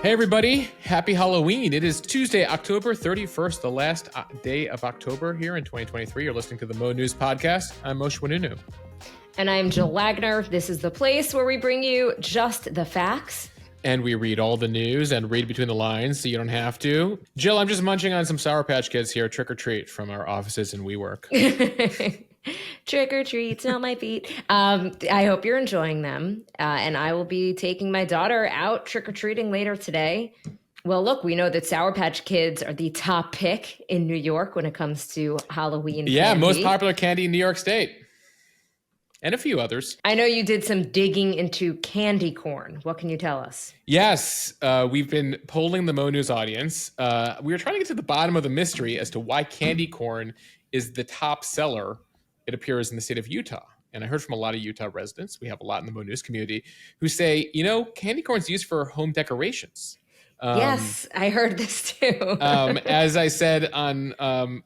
Hey everybody, happy Halloween. It is Tuesday, October 31st, the last day of October here in 2023. You're listening to the Mo News podcast. I'm Moshe Wanunu. And I'm Jill Wagner. This is the place where we bring you just the facts. And we read all the news and read between the lines so you don't have to. Jill, I'm just munching on some Sour Patch Kids here, trick or treat from our offices in WeWork. Trick or treat, smell my feet. I hope you're enjoying them. And I will be taking my daughter out trick or treating later today. Well, look, we know that Sour Patch Kids are the top pick in New York when it comes to Halloween candy. Most popular candy in New York State. And a few others. I know you did some digging into candy corn. What can you tell us? Yes, we've been polling the Mo News audience. We were trying to get to the bottom of the mystery as to why candy corn is the top seller, it appears, in the state of Utah. And I heard from a lot of Utah residents, we have a lot in the Mo News community, who say, candy corn's used for home decorations. Yes, I heard this too. As I said on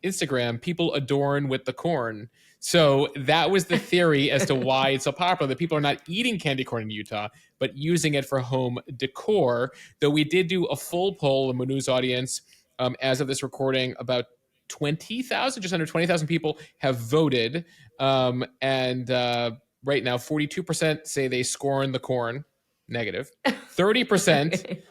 Instagram, people adorn with the corn. So that was the theory as to why it's so popular, that people are not eating candy corn in Utah, but using it for home decor. Though we did do a full poll in the Mo News audience as of this recording, about 20,000, just under 20,000 people have voted. And right now, 42% say they scorn the corn, negative. 30%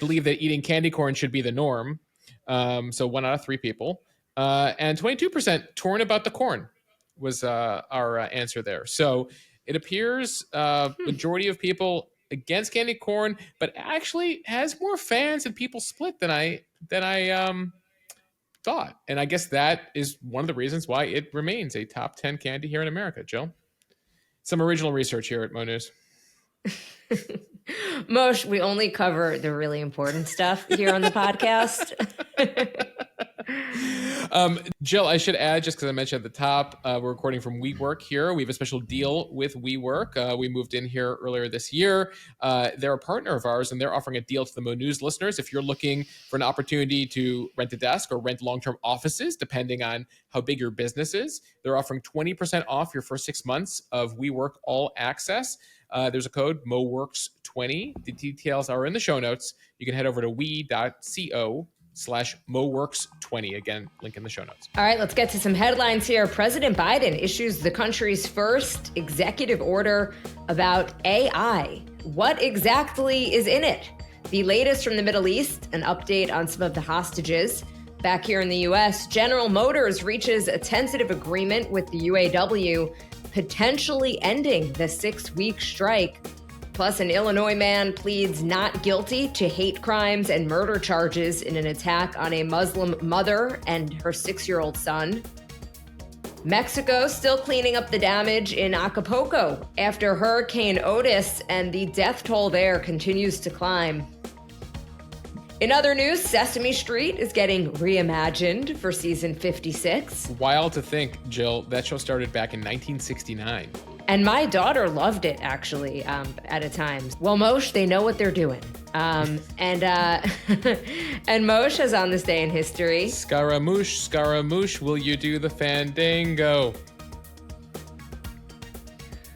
believe that eating candy corn should be the norm. So 1 out of 3 people. And 22% torn about the corn was our answer there. So it appears majority of people against candy corn, but actually has more fans and people split than I thought. And I guess that is one of the reasons why it remains a top 10 candy here in America, Jill. Some original research here at Mo News. Moshe, we only cover the really important stuff here on the podcast. Jill, I should add, just because I mentioned at the top, we're recording from WeWork here. We have a special deal with WeWork. We moved in here earlier this year. They're a partner of ours, and they're offering a deal to the Mo News listeners. If you're looking for an opportunity to rent a desk or rent long-term offices, depending on how big your business is, they're offering 20% off your first 6 months of WeWork All Access. There's a code, MoWorks20. The details are in the show notes. You can head over to we.co/MoWorks20. Again, link in the show notes. All right, let's get to some headlines here. President Biden issues the country's first executive order about AI. What exactly is in it? The latest from the Middle East, an update on some of the hostages. Back here in the U.S., General Motors reaches a tentative agreement with the UAW, potentially ending the 6-week strike. Plus, an Illinois man pleads not guilty to hate crimes and murder charges in an attack on a Muslim mother and her 6-year-old son. Mexico still cleaning up the damage in Acapulco after Hurricane Otis, and the death toll there continues to climb. In other news, Sesame Street is getting reimagined for season 56. Wild to think, Jill, that show started back in 1969. And my daughter loved it, actually, at a time. Well, Moshe, they know what they're doing. And Moshe is on this day in history. Scaramouche, Scaramouche, will you do the fandango?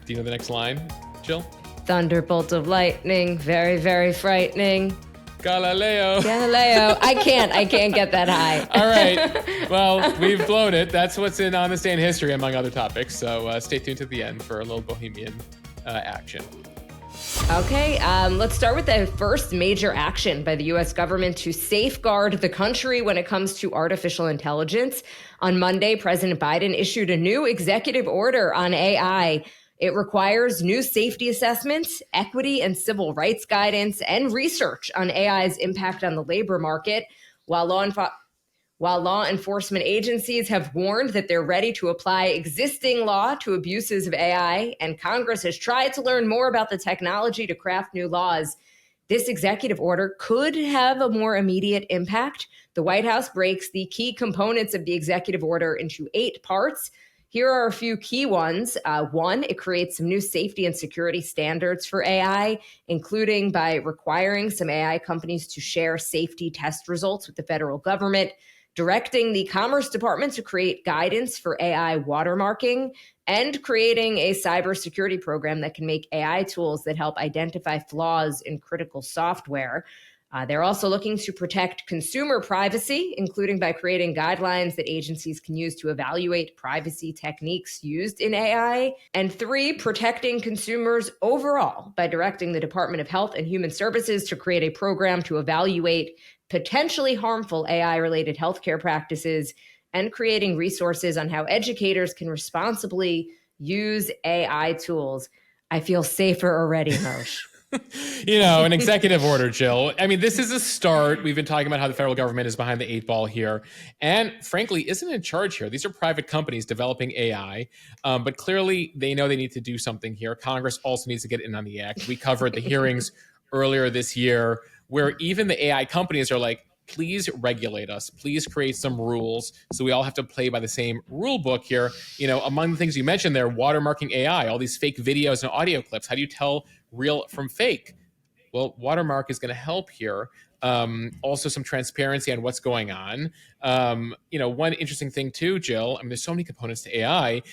Do you know the next line, Jill? Thunderbolt of lightning, very, very frightening. Galileo. I can't get that high. All right. Well, we've blown it. That's what's in On This Day in History, among other topics. So stay tuned to the end for a little bohemian action. Okay, let's start with the first major action by the U.S. government to safeguard the country when it comes to artificial intelligence. On Monday, President Biden issued a new executive order on AI. It requires new safety assessments, equity and civil rights guidance, and research on AI's impact on the labor market, while law enforcement agencies have warned that they're ready to apply existing law to abuses of AI, and Congress has tried to learn more about the technology to craft new laws. This executive order could have a more immediate impact. The White House breaks the key components of the executive order into 8 parts. Here are a few key ones. 1, it creates some new safety and security standards for AI, including by requiring some AI companies to share safety test results with the federal government, directing the Commerce Department to create guidance for AI watermarking, and creating a cybersecurity program that can make AI tools that help identify flaws in critical software. They're also looking to protect consumer privacy, including by creating guidelines that agencies can use to evaluate privacy techniques used in AI. And 3, protecting consumers overall by directing the Department of Health and Human Services to create a program to evaluate potentially harmful AI-related healthcare practices and creating resources on how educators can responsibly use AI tools. I feel safer already, Moshe. An executive order, Jill. I mean, this is a start. We've been talking about how the federal government is behind the 8 ball here and frankly isn't in charge here. These are private companies developing AI, but clearly they know they need to do something here. Congress also needs to get in on the act. We covered the hearings earlier this year where even the AI companies are like, please regulate us. Please create some rules so we all have to play by the same rule book here. Among the things you mentioned there, watermarking AI, all these fake videos and audio clips. How do you tell real from fake? Well, watermark is going to help here. Also, some transparency on what's going on. One interesting thing too, Jill. I mean, there's so many components to AI.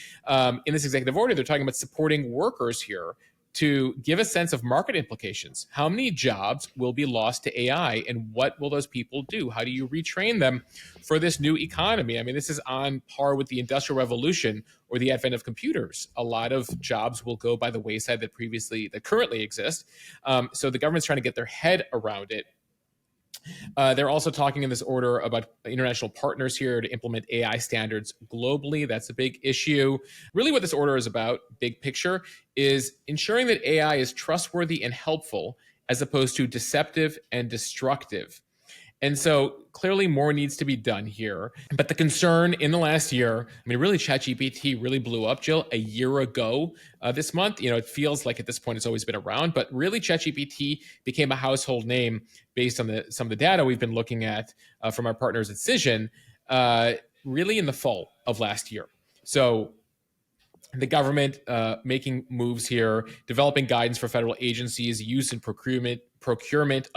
In this executive order, they're talking about supporting workers here to give a sense of market implications. How many jobs will be lost to AI, and what will those people do? How do you retrain them for this new economy? I mean, this is on par with the Industrial Revolution or the advent of computers. A lot of jobs will go by the wayside that currently exist. So the government's trying to get their head around it. They're also talking in this order about international partners here to implement AI standards globally. That's a big issue. Really, what this order is about, big picture, is ensuring that AI is trustworthy and helpful as opposed to deceptive and destructive. And so clearly more needs to be done here. But the concern in the last year, I mean, really ChatGPT really blew up, Jill, a year ago this month. It feels like at this point it's always been around, but really ChatGPT became a household name based on some of the data we've been looking at from our partners at Cision, really in the fall of last year. So the government making moves here, developing guidance for federal agencies, use and procurement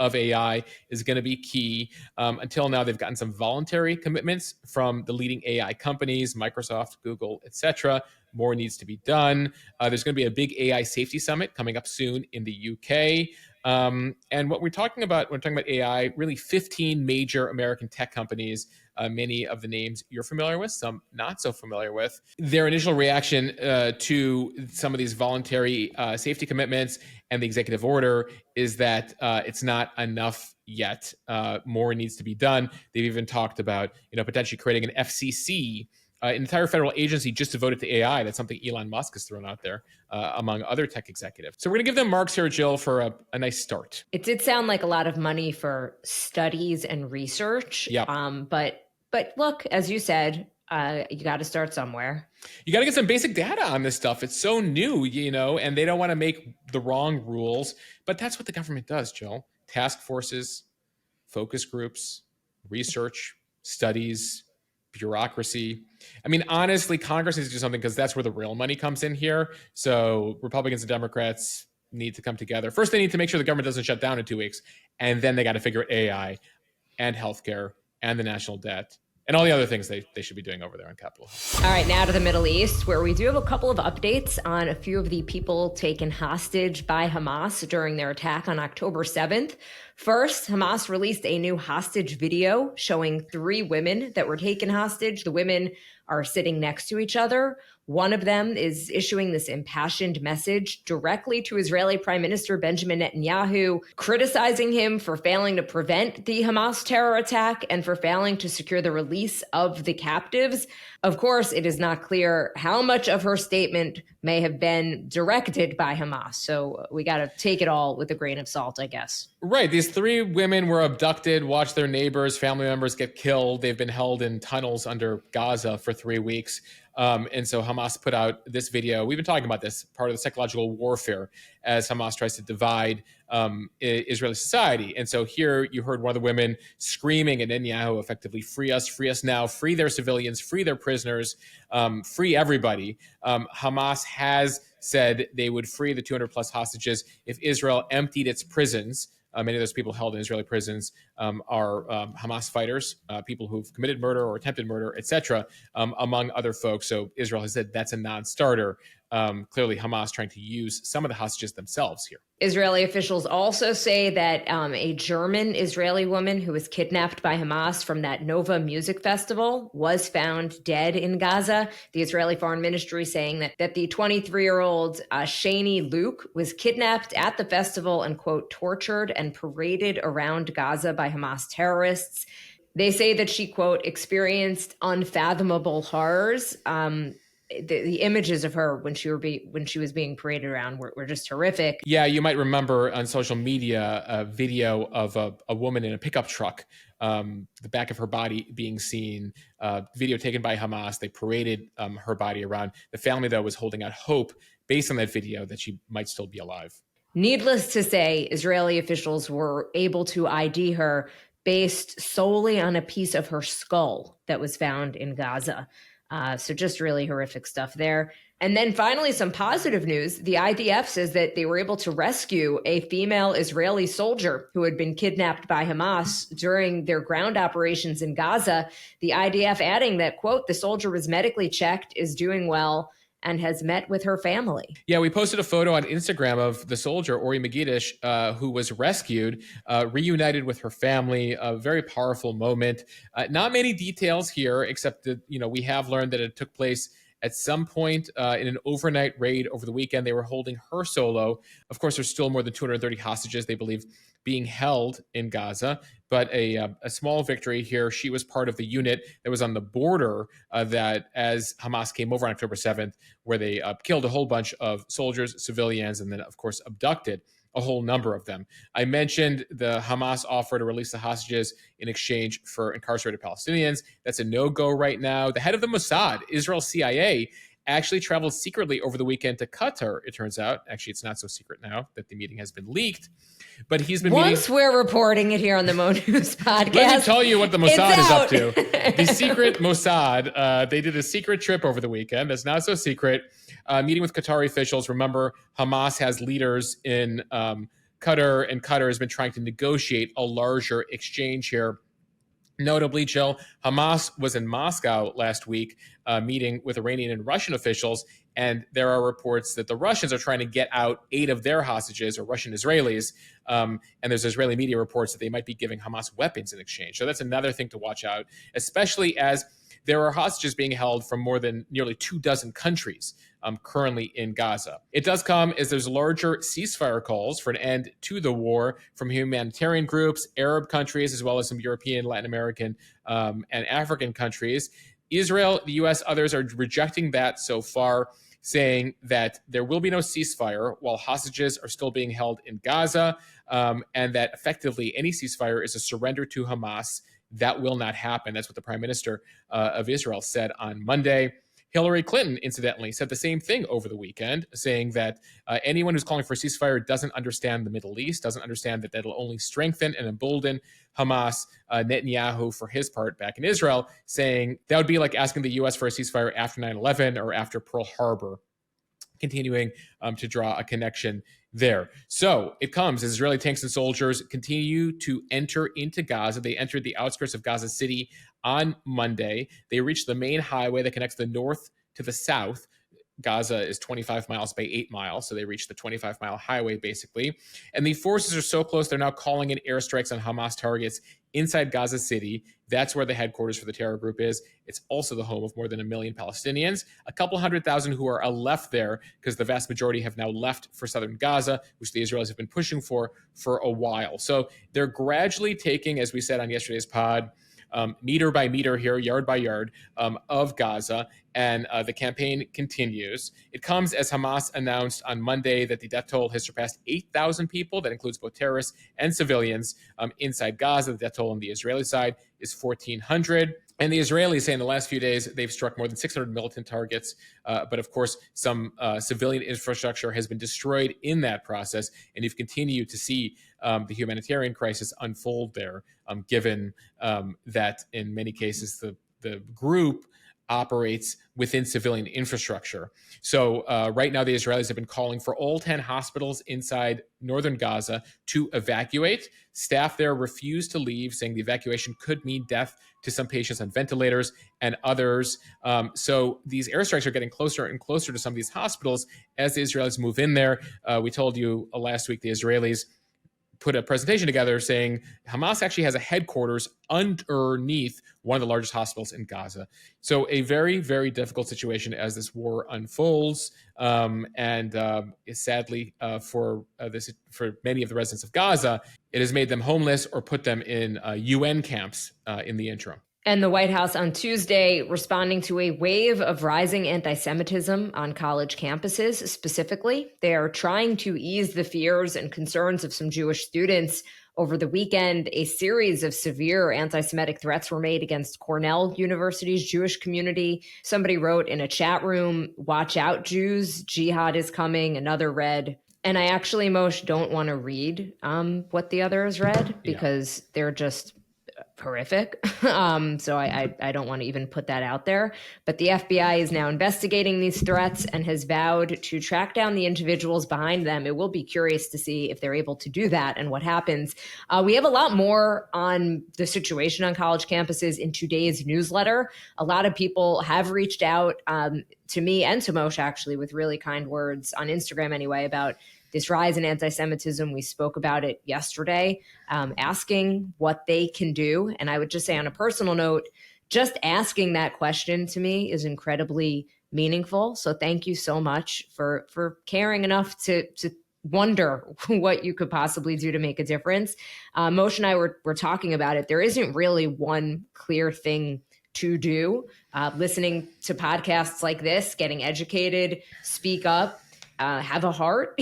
of AI is going to be key. Until now, they've gotten some voluntary commitments from the leading AI companies, Microsoft, Google, etc. More needs to be done. There's going to be a big AI safety summit coming up soon in the UK. And what we're talking about when we're talking about AI, really 15 major American tech companies, many of the names you're familiar with, some not so familiar with. Their initial reaction to some of these voluntary safety commitments and the executive order is that it's not enough yet. More needs to be done. They've even talked about potentially creating an FCC, an entire federal agency just devoted to AI. That's something Elon Musk has thrown out there, among other tech executives. So we're going to give them marks here, Jill, for a nice start. It did sound like a lot of money for studies and research. Yep. But look, as you said, you got to start somewhere. You got to get some basic data on this stuff. It's so new, and they don't want to make the wrong rules. But that's what the government does, Jill. Task forces, focus groups, research, studies, bureaucracy. I mean, honestly, Congress needs to do something because that's where the real money comes in here. So Republicans and Democrats need to come together. First, they need to make sure the government doesn't shut down in 2 weeks. And then they got to figure out AI and healthcare and the national debt and all the other things they should be doing over there on Capitol Hill. All right, now to the Middle East, where we do have a couple of updates on a few of the people taken hostage by Hamas during their attack on October 7th. First, Hamas released a new hostage video showing 3 women that were taken hostage. The women are sitting next to each other. One of them is issuing this impassioned message directly to Israeli Prime Minister Benjamin Netanyahu, criticizing him for failing to prevent the Hamas terror attack and for failing to secure the release of the captives. Of course, it is not clear how much of her statement may have been directed by Hamas. So we got to take it all with a grain of salt, I guess. Right. These 3 women were abducted, watched their neighbors, family members get killed. They've been held in tunnels under Gaza for 3 weeks. And so Hamas put out this video. We've been talking about this, part of the psychological warfare as Hamas tries to divide Israeli society. And so here you heard one of the women screaming at Netanyahu, effectively, free us now, free their civilians, free their prisoners, free everybody. Hamas has said they would free the 200 plus hostages if Israel emptied its prisons. Many of those people held in Israeli prisons are Hamas fighters, people who've committed murder or attempted murder, etc., among other folks. So Israel has said that's a non-starter. clearly Hamas trying to use some of the hostages themselves here. Israeli officials also say that a German Israeli woman who was kidnapped by Hamas from that Nova music festival was found dead in Gaza. The Israeli Foreign Ministry saying that the 23-year-old Shani Luke was kidnapped at the festival and, quote, tortured and paraded around Gaza by Hamas terrorists. They say that she, quote, experienced unfathomable horrors. The images of her when she was being paraded around were just horrific. Yeah, you might remember on social media a video of a woman in a pickup truck, the back of her body being seen, video taken by Hamas. They paraded her body around. The family, though, was holding out hope based on that video that she might still be alive. Needless to say, Israeli officials were able to ID her based solely on a piece of her skull that was found in Gaza. So just really horrific stuff there. And then finally, some positive news. The IDF says that they were able to rescue a female Israeli soldier who had been kidnapped by Hamas during their ground operations in Gaza. The IDF adding that, quote, the soldier was medically checked, is doing well, and has met with her family. Yeah, we posted a photo on Instagram of the soldier, Ori Magidish, who was rescued, reunited with her family. A very powerful moment. Not many details here, except that, we have learned that it took place at some point in an overnight raid over the weekend. They were holding her solo. Of course, there's still more than 230 hostages, they believe, being held in Gaza, but a small victory here. She was part of the unit that was on the border that as Hamas came over on October 7th, where they killed a whole bunch of soldiers, civilians, and then, of course, abducted a whole number of them. I mentioned the Hamas offer to release the hostages in exchange for incarcerated Palestinians. That's a no-go right now. The head of the Mossad, Israel's CIA, actually traveled secretly over the weekend to Qatar, it turns out. Actually, it's not so secret now that the meeting has been leaked. But he's been Once we're reporting it here on the Mo News podcast. Let me tell you what the Mossad is up to. The secret Mossad, they did a secret trip over the weekend. That's not so secret. Meeting with Qatari officials. Remember, Hamas has leaders in Qatar, and Qatar has been trying to negotiate a larger exchange here. Notably, Jill, Hamas was in Moscow last week meeting with Iranian and Russian officials, and there are reports that the Russians are trying to get out 8 of their hostages, or Russian Israelis, and there's Israeli media reports that they might be giving Hamas weapons in exchange. So that's another thing to watch out, especially as there are hostages being held from more than nearly 24 countries currently in Gaza. It does come as there's larger ceasefire calls for an end to the war from humanitarian groups, Arab countries, as well as some European, Latin American, and African countries. Israel, the U.S., others are rejecting that so far, saying that there will be no ceasefire while hostages are still being held in Gaza, and that effectively any ceasefire is a surrender to Hamas. That will not happen. That's what the Prime Minister of Israel said on Monday. Hillary Clinton, incidentally, said the same thing over the weekend, saying that anyone who's calling for a ceasefire doesn't understand the Middle East, doesn't understand that that'll only strengthen and embolden Hamas. Netanyahu, for his part, back in Israel, saying that would be like asking the U.S. for a ceasefire after 9/11 or after Pearl Harbor, continuing to draw a connection there. So it comes as Israeli tanks and soldiers continue to enter into Gaza. They entered the outskirts of Gaza City on Monday. They reached the main highway that connects the north to the south. Gaza is 25 miles by 8 miles, so they reached the 25-mile highway, basically. And the forces are so close, they're now calling in airstrikes on Hamas targets inside Gaza City. That's where the headquarters for the terror group is. It's also the home of more than 1 million Palestinians, a couple 100,000 who are left there because the vast majority have now left for southern Gaza, which the Israelis have been pushing for a while. So they're gradually taking, as we said on yesterday's pod, meter by meter here, yard by yard of Gaza, and the campaign continues. It comes as Hamas announced on Monday that the death toll has surpassed 8,000 people. That includes both terrorists and civilians inside Gaza. The death toll on the Israeli side is 1,400. And the Israelis say in the last few days they've struck more than 600 militant targets. But of course, some civilian infrastructure has been destroyed in that process. And you've continued to see the humanitarian crisis unfold there, given that in many cases the group operates within civilian infrastructure. So right now, the Israelis have been calling for all 10 hospitals inside northern Gaza to evacuate. Staff there refuse to leave, saying the evacuation could mean death to some patients on ventilators and others. So these airstrikes are getting closer and closer to some of these hospitals as the Israelis move in there. We told you last week the Israelis put a presentation together saying Hamas actually has a headquarters underneath one of the largest hospitals in Gaza. So a very, very difficult situation as this war unfolds. Sadly, for many of the residents of Gaza, it has made them homeless or put them in UN camps in the interim. And the White House on Tuesday responding to a wave of rising anti-Semitism on college campuses. Specifically, they are trying to ease the fears and concerns of some Jewish students. Over the weekend, a series of severe anti-Semitic threats were made against Cornell University's Jewish community. Somebody wrote in a chat room, "Watch out, Jews, jihad is coming." Another read, and I actually, Moshe, don't want to read what the others read because they're just horrific. So I don't want to even put that out there. But the FBI is now investigating these threats and has vowed to track down the individuals behind them. It will be curious to see if they're able to do that and what happens. We have a lot more on the situation on college campuses in today's newsletter. A lot of people have reached out to me and to Moshe, actually, with really kind words on Instagram anyway, about this rise in anti-Semitism. We spoke about it yesterday, asking what they can do. And I would just say on a personal note, just asking that question to me is incredibly meaningful. So thank you so much for caring enough to wonder what you could possibly do to make a difference. Moshe and I were talking about it. There isn't really one clear thing to do. Listening to podcasts like this, getting educated, speak up, have a heart,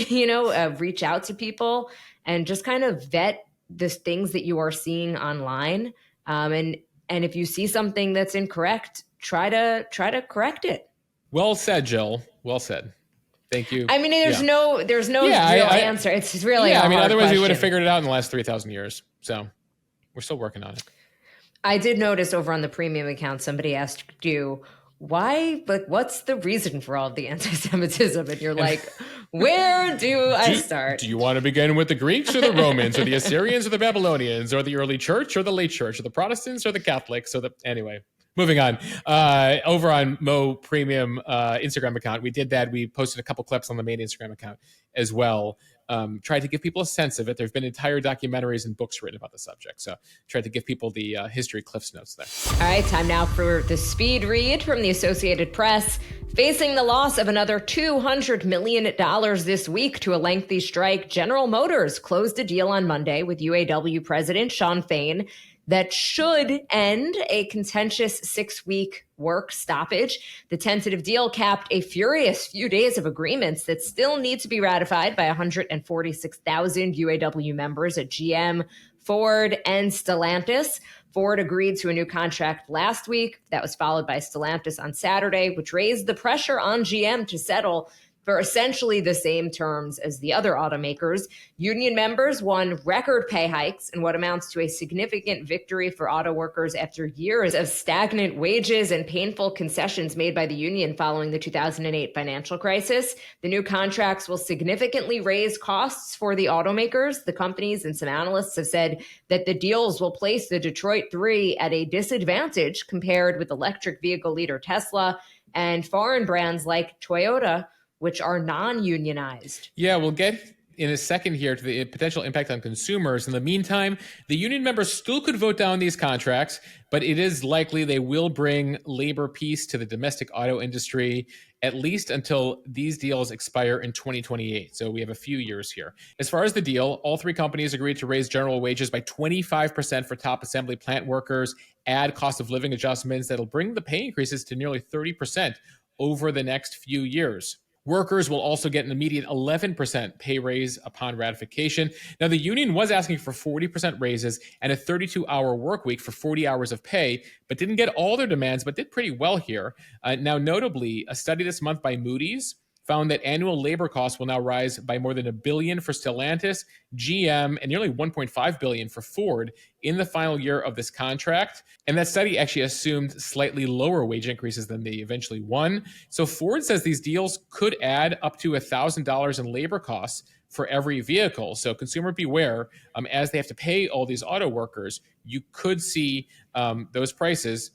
reach out to people and just kind of vet the things that you are seeing online. And if you see something that's incorrect, try to correct it. Well said, Jill. Well said. Thank you. I mean, there's no real answer. It's really otherwise we would have question. figured it out in the last 3,000 years. So we're still working on it. I did notice over on the premium account, somebody asked you, why, but what's the reason for all of the anti-Semitism? And you're like, where do I start? Do you want to begin with the Greeks or the Romans or the Assyrians or the Babylonians or the early church or the late church or the Protestants or the Catholics? Anyway, moving on. Over on Mo Premium Instagram account, we did that. We posted a couple clips on the main Instagram account as well. Tried to give people a sense of it. There've been entire documentaries and books written about the subject. So tried to give people the history Cliff's Notes there. All right, time now for the speed read from the Associated Press. Facing the loss of another $200 million this week to a lengthy strike, General Motors closed a deal on Monday with UAW President Shawn Fain that should end a contentious 6-week work stoppage. The tentative deal capped a furious few days of agreements that still need to be ratified by 146,000 UAW members at GM, Ford, and Stellantis. Ford agreed to a new contract last week. That was followed by Stellantis on Saturday, which raised the pressure on GM to settle for essentially the same terms as the other automakers. Union members won record pay hikes in what amounts to a significant victory for auto workers after years of stagnant wages and painful concessions made by the union following the 2008 financial crisis. The new contracts will significantly raise costs for the automakers. The companies and some analysts have said that the deals will place the Detroit Three at a disadvantage compared with electric vehicle leader Tesla and foreign brands like Toyota, which are non-unionized. Yeah, we'll get in a second here to the potential impact on consumers. In the meantime, the union members still could vote down these contracts, but it is likely they will bring labor peace to the domestic auto industry, at least until these deals expire in 2028. So we have a few years here. As far as the deal, all three companies agreed to raise general wages by 25% for top assembly plant workers, add cost of living adjustments that'll bring the pay increases to nearly 30% over the next few years. Workers will also get an immediate 11% pay raise upon ratification. Now, the union was asking for 40% raises and a 32-hour work week for 40 hours of pay, but didn't get all their demands, but did pretty well here. Now, notably, a study this month by Moody's found that annual labor costs will now rise by more than $1 billion for Stellantis, GM, and nearly $1.5 billion for Ford in the final year of this contract. And that study actually assumed slightly lower wage increases than they eventually won. So Ford says these deals could add up to $1,000 in labor costs for every vehicle. So consumer beware, as they have to pay all these auto workers, you could see those prices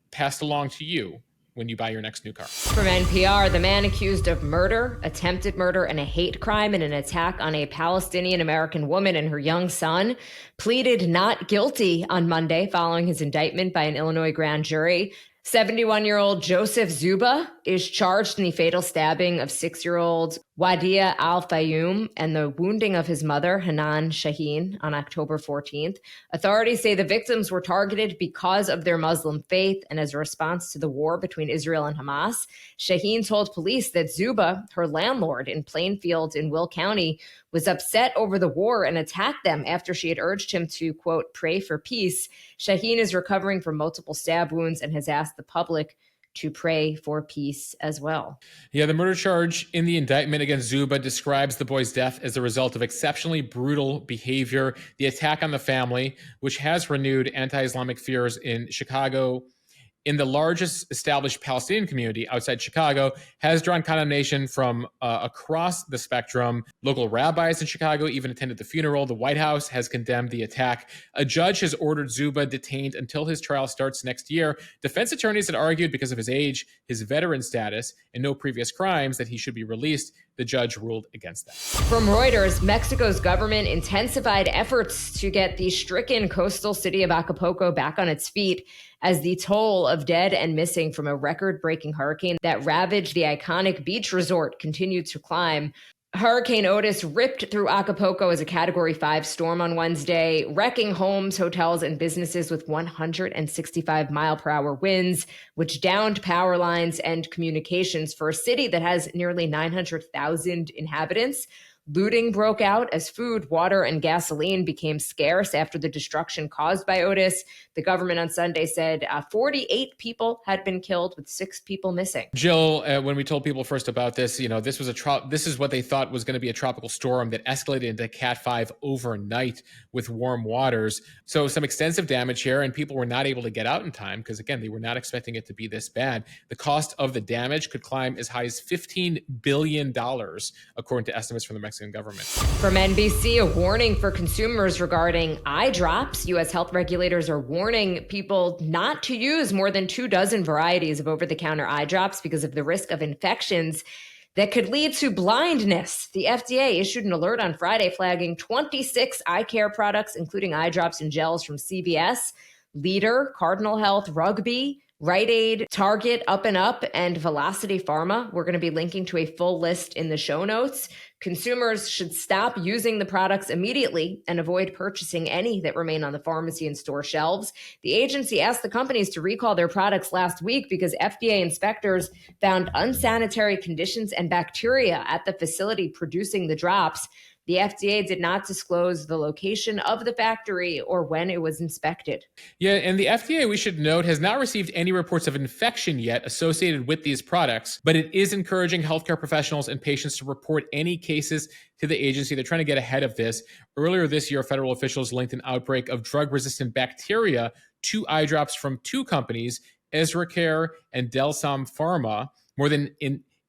passed along to you when you buy your next new car. From NPR, the man accused of murder, attempted murder, and a hate crime in an attack on a Palestinian-American woman and her young son pleaded not guilty on Monday following his indictment by an Illinois grand jury. 71-year-old Joseph Zuba is charged in the fatal stabbing of 6-year-old Wadia Al-Fayoum and the wounding of his mother, Hanan Shaheen, on October 14th. Authorities say the victims were targeted because of their Muslim faith and as a response to the war between Israel and Hamas. Shaheen told police that Zuba, her landlord in Plainfield in Will County, was upset over the war and attacked them after she had urged him to, quote, pray for peace. Shaheen is recovering from multiple stab wounds and has asked the public to pray for peace as well. Yeah, the murder charge in the indictment against Zuba describes the boy's death as a result of exceptionally brutal behavior. The attack on the family, which has renewed anti-Islamic fears in Chicago, in the largest established Palestinian community outside Chicago, has drawn condemnation from across the spectrum. Local rabbis in Chicago even attended the funeral. The White House has condemned the attack. A judge has ordered Zuba detained until his trial starts next year. Defense attorneys had argued because of his age, his veteran status, and no previous crimes that he should be released. The judge ruled against that. From Reuters, Mexico's government intensified efforts to get the stricken coastal city of Acapulco back on its feet as the toll of dead and missing from a record-breaking hurricane that ravaged the iconic beach resort continued to climb. Hurricane Otis ripped through Acapulco as a Category 5 storm on Wednesday, wrecking homes, hotels, and businesses with 165-mile-per-hour winds, which downed power lines and communications for a city that has nearly 900,000 inhabitants. Looting broke out as food, water, and gasoline became scarce after the destruction caused by Otis. The government on Sunday said 48 people had been killed, with 6 people missing. Jill, when we told people first about this, this was this is what they thought was going to be a tropical storm that escalated into Cat 5 overnight with warm waters. So some extensive damage here, and people were not able to get out in time because, again, they were not expecting it to be this bad. The cost of the damage could climb as high as $15 billion, according to estimates from the Mexican government. From NBC, a warning for consumers regarding eye drops. U.S. health regulators are warning people not to use more than 24 varieties of over-the-counter eye drops because of the risk of infections that could lead to blindness. The FDA issued an alert on Friday flagging 26 eye care products, including eye drops and gels from CVS, Leader, Cardinal Health, Rugby, Rite Aid, Target, Up and Up, and Velocity Pharma. We're going to be linking to a full list in the show notes. Consumers should stop using the products immediately and avoid purchasing any that remain on the pharmacy and store shelves. The agency asked the companies to recall their products last week because FDA inspectors found unsanitary conditions and bacteria at the facility producing the drops. The FDA did not disclose the location of the factory or when it was inspected. Yeah, and the FDA, we should note, has not received any reports of infection yet associated with these products, but it is encouraging healthcare professionals and patients to report any cases to the agency. They're trying to get ahead of this. Earlier this year, federal officials linked an outbreak of drug-resistant bacteria to eye drops from 2 companies, EzraCare and Delsam Pharma.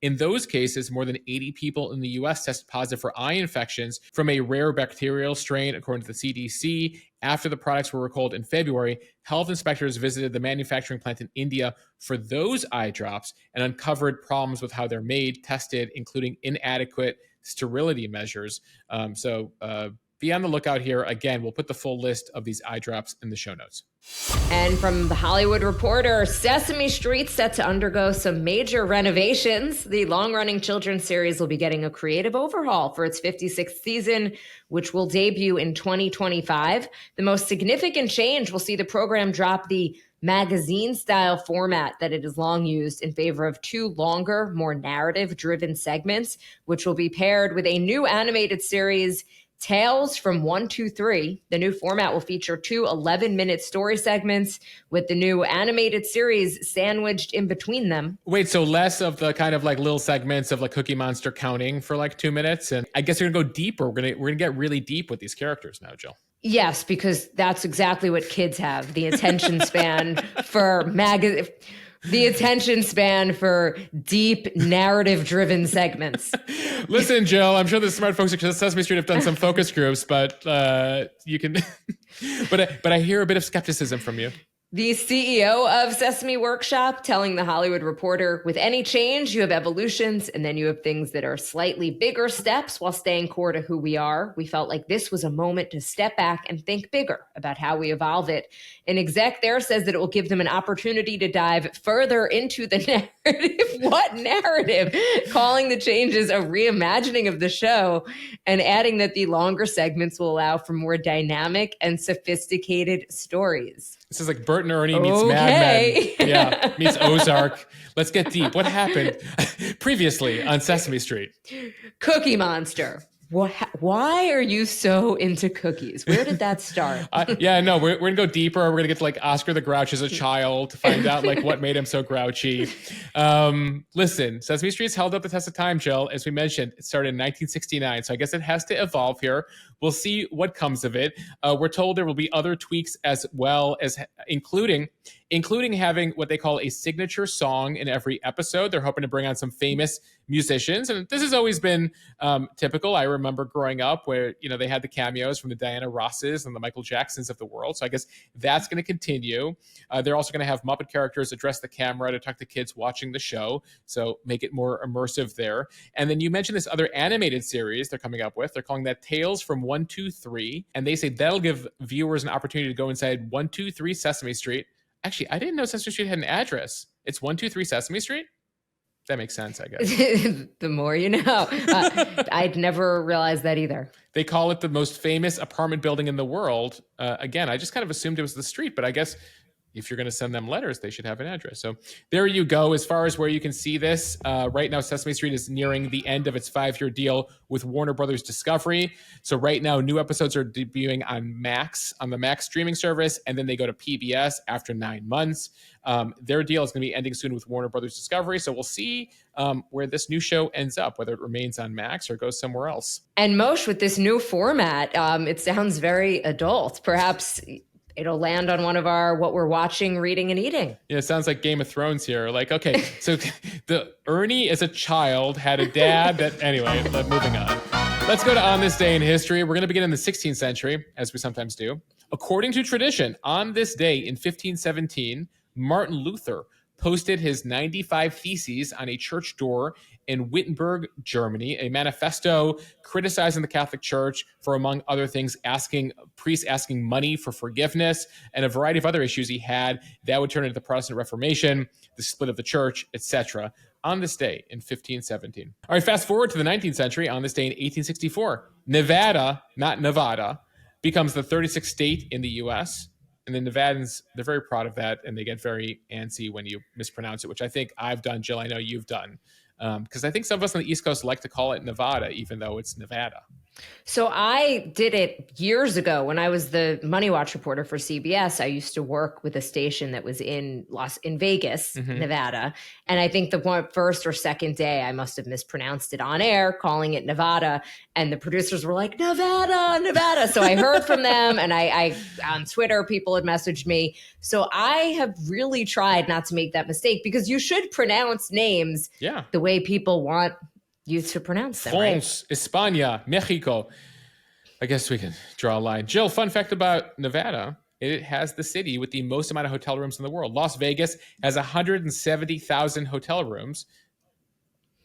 In those cases, more than 80 people in the U.S. tested positive for eye infections from a rare bacterial strain, according to the CDC. After the products were recalled in February, health inspectors visited the manufacturing plant in India for those eye drops and uncovered problems with how they're made, tested, including inadequate sterility measures. So be on the lookout here. Again, we'll put the full list of these eye drops in the show notes. And from The Hollywood Reporter, Sesame Street set to undergo some major renovations. The long-running children's series will be getting a creative overhaul for its 56th season, which will debut in 2025. The most significant change will see the program drop the magazine-style format that it has long used in favor of 2 longer, more narrative-driven segments, which will be paired with a new animated series, Tales from 123. The new format will feature 2 11-minute story segments with the new animated series sandwiched in between them. Wait, so less of the kind of like little segments of like Cookie Monster counting for like 2 minutes, and I guess we're gonna go deeper. We're gonna get really deep with these characters now, Jill. Yes, because that's exactly what kids have, the attention span for the attention span for deep narrative-driven segments. Listen, Jill, I'm sure the smart folks at Sesame Street have done some focus groups, but you can. but I hear a bit of skepticism from you. The CEO of Sesame Workshop telling The Hollywood Reporter, with any change, you have evolutions, and then you have things that are slightly bigger steps while staying core to who we are. We felt like this was a moment to step back and think bigger about how we evolve it. An exec there says that it will give them an opportunity to dive further into the narrative. What narrative? Calling the changes a reimagining of the show and adding that the longer segments will allow for more dynamic and sophisticated stories. This is like Bert and Ernie meets Mad Men. Yeah, meets Ozark. Let's get deep. What happened previously on Sesame Street? Cookie Monster. Why are you so into cookies? Where did that start? We're gonna go deeper. We're gonna get to like Oscar the Grouch as a child to find out like what made him so grouchy. Listen, Sesame Street's held up the test of time, Jill. As we mentioned, it started in 1969, so I guess it has to evolve here. We'll see what comes of it. We're told there will be other tweaks as well, as including having what they call a signature song in every episode. They're hoping to bring on some famous musicians, and this has always been typical. I remember growing up where they had the cameos from the Diana Rosses and the Michael Jacksons of the world. So I guess that's going to continue. They're also going to have Muppet characters address the camera to talk to kids watching the show, so make it more immersive there. And then you mentioned this other animated series they're coming up with. They're calling that Tales from 123, and they say that'll give viewers an opportunity to go inside 123 Sesame Street. Actually, I didn't know Sesame Street had an address. It's 123 Sesame Street? That makes sense, I guess. The more you know. I'd never realized that either. They call it the most famous apartment building in the world. Again, I just kind of assumed it was the street, but I guess if you're going to send them letters, they should have an address. So there you go. As far as where you can see this, right now Sesame Street is nearing the end of its 5-year deal with Warner Brothers Discovery. So right now, new episodes are debuting on Max, on the Max streaming service, and then they go to PBS after 9 months. Their deal is going to be ending soon with Warner Brothers Discovery. So we'll see where this new show ends up, whether it remains on Max or goes somewhere else. And Moshe, with this new format, it sounds very adult. Perhaps it'll land on one of our what we're watching, reading, and eating. Yeah, it sounds like Game of Thrones here. Like, okay, so the Ernie as a child had a dad that, anyway, moving on. Let's go to On This Day in History. We're going to begin in the 16th century, as we sometimes do. According to tradition, on this day in 1517, Martin Luther posted his 95 Theses on a church door in Wittenberg, Germany, a manifesto criticizing the Catholic Church for, among other things, priests asking money for forgiveness and a variety of other issues he had that would turn into the Protestant Reformation, the split of the church, etc. On this day in 1517. All right, fast forward to the 19th century. On this day in 1864, Nevada, not Nevada, becomes the 36th state in the U.S., and the Nevadans, they're very proud of that, and they get very antsy when you mispronounce it, which I think I've done, Jill, I know you've done. Because I think some of us on the East Coast like to call it Nevada, even though it's Nevada. So I did it years ago when I was the Money Watch reporter for CBS. I used to work with a station that was in Vegas, Nevada. And I think the first or second day I must have mispronounced it on air, calling it Nevada. And the producers were like, Nevada, Nevada. So I heard from them, and I on Twitter, people had messaged me. So I have really tried not to make that mistake, because you should pronounce names the way people want you to pronounce them, France, right? España, Mexico. I guess we can draw a line. Jill, fun fact about Nevada. It has the city with the most amount of hotel rooms in the world. Las Vegas has 170,000 hotel rooms,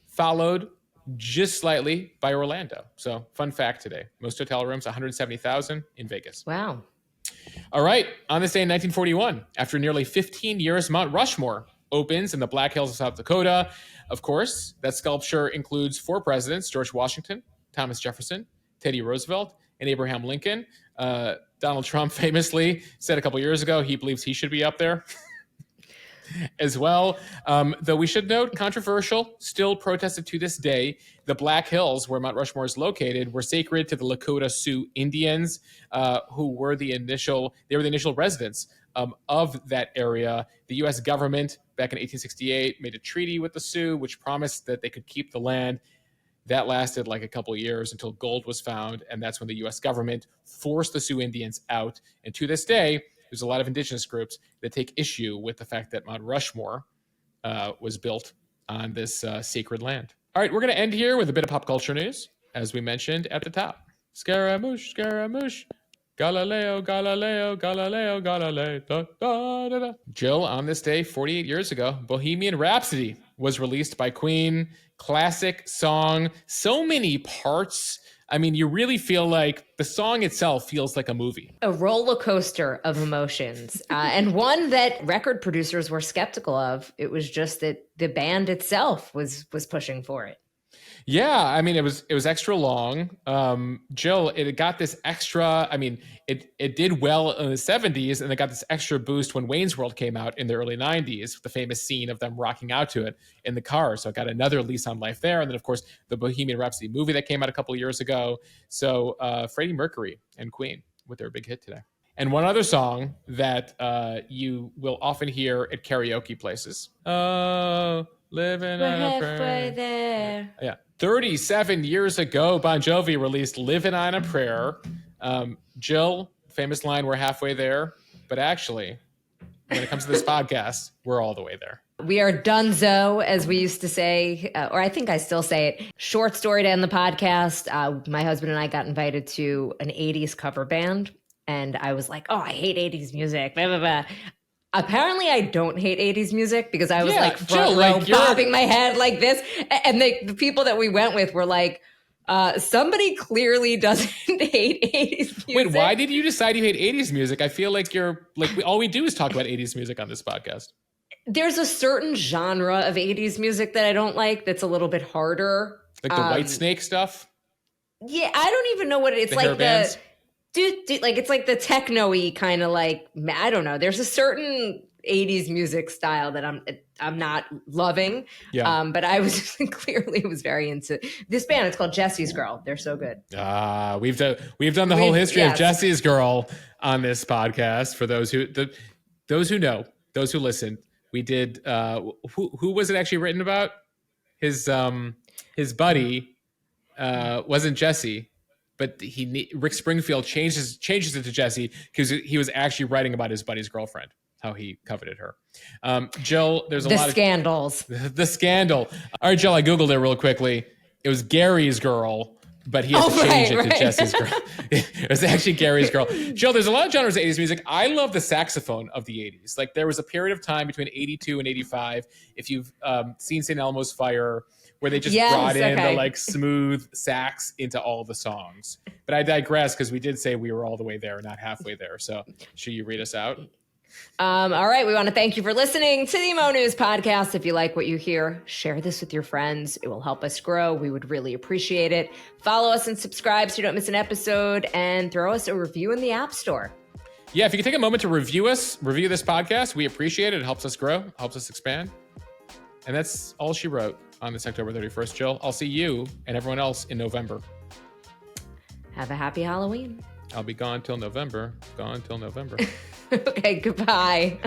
followed just slightly by Orlando. So fun fact today. Most hotel rooms, 170,000 in Vegas. Wow. All right. On this day in 1941, after nearly 15 years, Mount Rushmore opens in the Black Hills of South Dakota. Of course, that sculpture includes 4 presidents: George Washington, Thomas Jefferson, Teddy Roosevelt, and Abraham Lincoln. Donald Trump famously said a couple years ago he believes he should be up there. as well. Though we should note, controversial, still protested to this day. The Black Hills, where Mount Rushmore is located, were sacred to the Lakota Sioux Indians, who were the initial residents of that area. The U.S. government, back in 1868, made a treaty with the Sioux, which promised that they could keep the land. That lasted like a couple of years until gold was found, and that's when the U.S. government forced the Sioux Indians out. And to this day, there's a lot of indigenous groups that take issue with the fact that Mount Rushmore was built on this sacred land. All right, we're going to end here with a bit of pop culture news, as we mentioned at the top. Scaramouche, Scaramouche, Galileo, Galileo, Galileo, Galileo, da, da, da, da. Jill, on this day, 48 years ago, Bohemian Rhapsody was released by Queen. Classic song, so many parts. I mean, you really feel like the song itself feels like a movie. A roller coaster of emotions, and one that record producers were skeptical of. It was just that the band itself was pushing for it. Yeah, I mean, it was extra long. Jill, it got this extra, I mean, it did well in the 70s, and it got this extra boost when Wayne's World came out in the early 90s, the famous scene of them rocking out to it in the car. So it got another lease on life there. And then, of course, the Bohemian Rhapsody movie that came out a couple of years ago. So Freddie Mercury and Queen with their big hit today. And one other song that you will often hear at karaoke places. Oh, living on a prayer. Halfway there. Yeah. 37 years ago, Bon Jovi released Living on a Prayer. Jill, famous line, we're halfway there. But actually, when it comes to this podcast, we're all the way there. We are donezo, as we used to say, or I think I still say it. Short story to end the podcast. My husband and I got invited to an 80s cover band. And I was like, oh, I hate 80s music. Blah, blah, blah. Apparently, I don't hate 80s music because I was front row bobbing my head like this. And the people that we went with were like, somebody clearly doesn't hate 80s music. Wait, why did you decide you hate 80s music? I feel like all we do is talk about 80s music on this podcast. There's a certain genre of 80s music that I don't like that's a little bit harder. Like the White Snake stuff? Yeah, I don't even know what it's like. It's like the techno-y kind of like, I don't know. There's a certain 80s music style that I'm not loving. Yeah. But I was clearly was very into this band. It's called Jesse's Girl. They're so good. We've done the whole history of Jesse's Girl on this podcast. For those who know, those who listen, we did. Who was it actually written about? His buddy wasn't Jesse. But Rick Springfield changes it to Jesse because he was actually writing about his buddy's girlfriend, how he coveted her. Jill, there's a lot of scandals. The scandal. All right, Jill, I Googled it real quickly. It was Gary's girl, but he had to change it to Jesse's girl. It was actually Gary's girl. Jill, there's a lot of genres of 80s music. I love the saxophone of the 80s. Like there was a period of time between 82 and 85. If you've seen St. Elmo's Fire, where they just brought in the like smooth sax into all the songs. But I digress because we did say we were all the way there, not halfway there. So should you read us out? All right. We want to thank you for listening to the Mo News podcast. If you like what you hear, share this with your friends. It will help us grow. We would really appreciate it. Follow us and subscribe so you don't miss an episode, and throw us a review in the App Store. Yeah, if you can take a moment to review this podcast, we appreciate it. It helps us grow, helps us expand. And that's all she wrote on this October 31st, Jill. I'll see you and everyone else in November. Have a happy Halloween. I'll be gone till November. Gone till November. Okay, goodbye.